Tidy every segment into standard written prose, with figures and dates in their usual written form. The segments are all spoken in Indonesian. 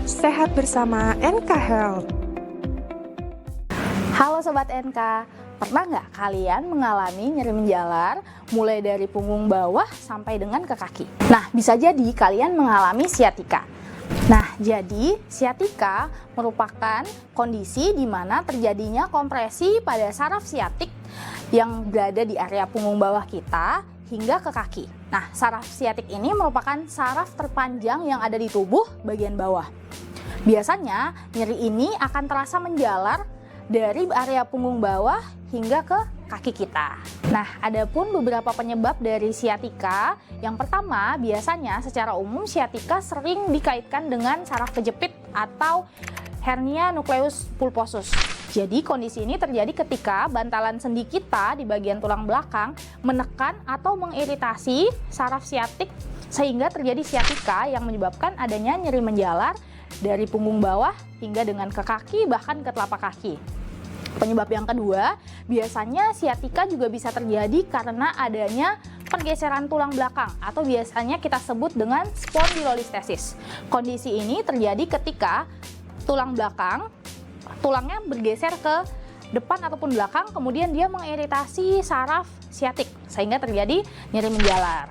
Sehat bersama NK Health. Halo Sobat NK, pernah nggak kalian mengalami nyeri menjalar mulai dari punggung bawah sampai dengan ke kaki? Nah, bisa jadi kalian mengalami sciatica. Nah, jadi sciatica merupakan kondisi di mana terjadinya kompresi pada saraf siatik yang berada di area punggung bawah kita hingga ke kaki. Nah, saraf siatik ini merupakan saraf terpanjang yang ada di tubuh bagian bawah. Biasanya, nyeri ini akan terasa menjalar dari area punggung bawah hingga ke kaki kita. Nah, ada pun beberapa penyebab dari sciatica. Yang pertama, biasanya secara umum sciatica sering dikaitkan dengan saraf kejepit atau hernia nucleus pulposus. Jadi kondisi ini terjadi ketika bantalan sendi kita di bagian tulang belakang menekan atau mengiritasi saraf siatik sehingga terjadi sciatica yang menyebabkan adanya nyeri menjalar dari punggung bawah hingga dengan ke kaki bahkan ke telapak kaki. Penyebab yang kedua, biasanya sciatica juga bisa terjadi karena adanya pergeseran tulang belakang atau biasanya kita sebut dengan spondylolistesis. Kondisi ini terjadi ketika tulang belakang, tulangnya bergeser ke depan ataupun belakang, kemudian dia mengiritasi saraf siatik sehingga terjadi nyeri menjalar.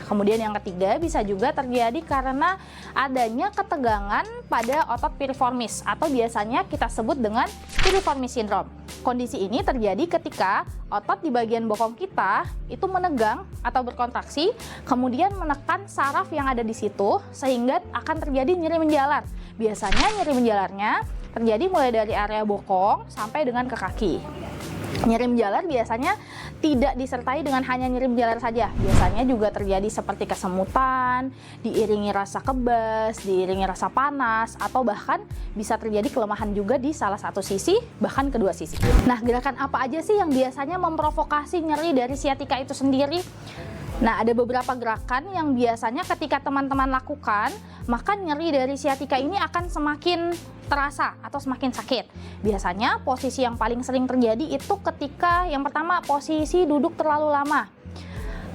Kemudian yang ketiga bisa juga terjadi karena adanya ketegangan pada otot piriformis atau biasanya kita sebut dengan piriformis syndrome. Kondisi ini terjadi ketika otot di bagian bokong kita itu menegang atau berkontraksi, kemudian menekan saraf yang ada di situ sehingga akan terjadi nyeri menjalar. Biasanya nyeri menjalarnya terjadi mulai dari area bokong sampai dengan ke kaki. Nyeri menjalar biasanya tidak disertai dengan hanya nyeri menjalar saja. Biasanya juga terjadi seperti kesemutan, diiringi rasa kebas, diiringi rasa panas, atau bahkan bisa terjadi kelemahan juga di salah satu sisi, bahkan kedua sisi. Nah, gerakan apa aja sih yang biasanya memprovokasi nyeri dari sciatica itu sendiri? Nah, ada beberapa gerakan yang biasanya ketika teman-teman lakukan, maka nyeri dari sciatica ini akan semakin terasa atau semakin sakit. Biasanya posisi yang paling sering terjadi itu ketika yang pertama posisi duduk terlalu lama.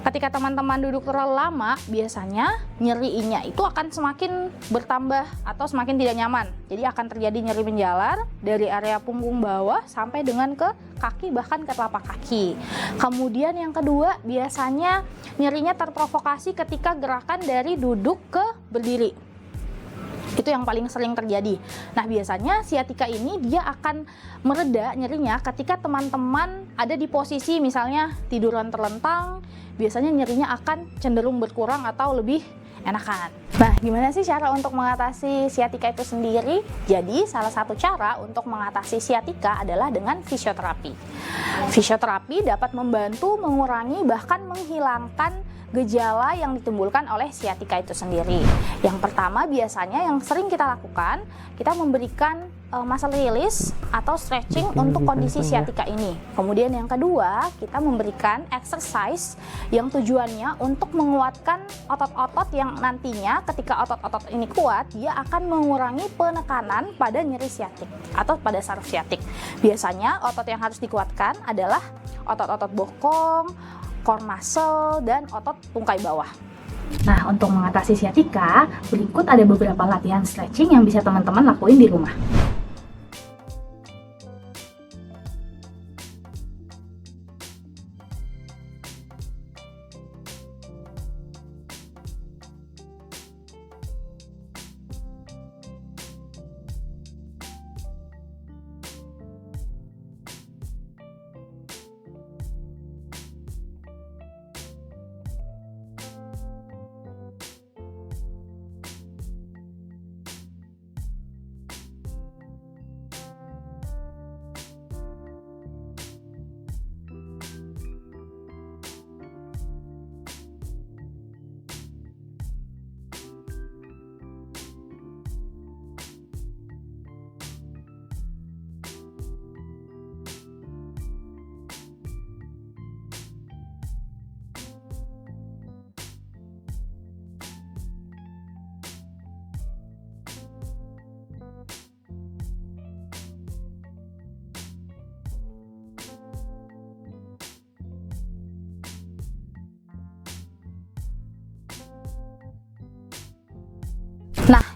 Ketika teman-teman duduk terlalu lama, biasanya nyerinya itu akan semakin bertambah atau semakin tidak nyaman. Jadi akan terjadi nyeri menjalar dari area punggung bawah sampai dengan ke kaki bahkan ke telapak kaki. Kemudian yang kedua, biasanya nyerinya terprovokasi ketika gerakan dari duduk ke berdiri. Itu yang paling sering terjadi. Nah, biasanya sciatica ini dia akan mereda nyerinya ketika teman-teman ada di posisi misalnya tiduran terlentang, biasanya nyerinya akan cenderung berkurang atau lebih enakan. Nah, gimana sih cara untuk mengatasi sciatica itu sendiri? Jadi, salah satu cara untuk mengatasi sciatica adalah dengan fisioterapi. Fisioterapi dapat membantu mengurangi bahkan menghilangkan gejala yang ditimbulkan oleh sciatica itu sendiri. Yang pertama biasanya yang sering kita lakukan, kita memberikan muscle release atau stretching untuk kondisi sciatica ini. Kemudian yang kedua, kita memberikan exercise yang tujuannya untuk menguatkan otot-otot yang nantinya ketika otot-otot ini kuat, dia akan mengurangi penekanan pada nyeri sciatic atau pada saraf sciatic. Biasanya otot yang harus dikuatkan adalah otot-otot bokong, core muscle, dan otot tungkai bawah. Nah, untuk mengatasi sciatica, berikut ada beberapa latihan stretching yang bisa teman-teman lakuin di rumah.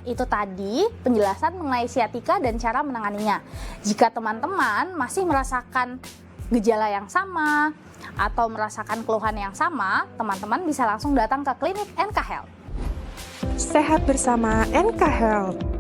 itu tadi penjelasan mengenai sciatica dan cara menanganinya. Jika teman-teman masih merasakan gejala yang sama atau merasakan keluhan yang sama, teman-teman bisa langsung datang ke klinik NK Health. Sehat bersama NK Health.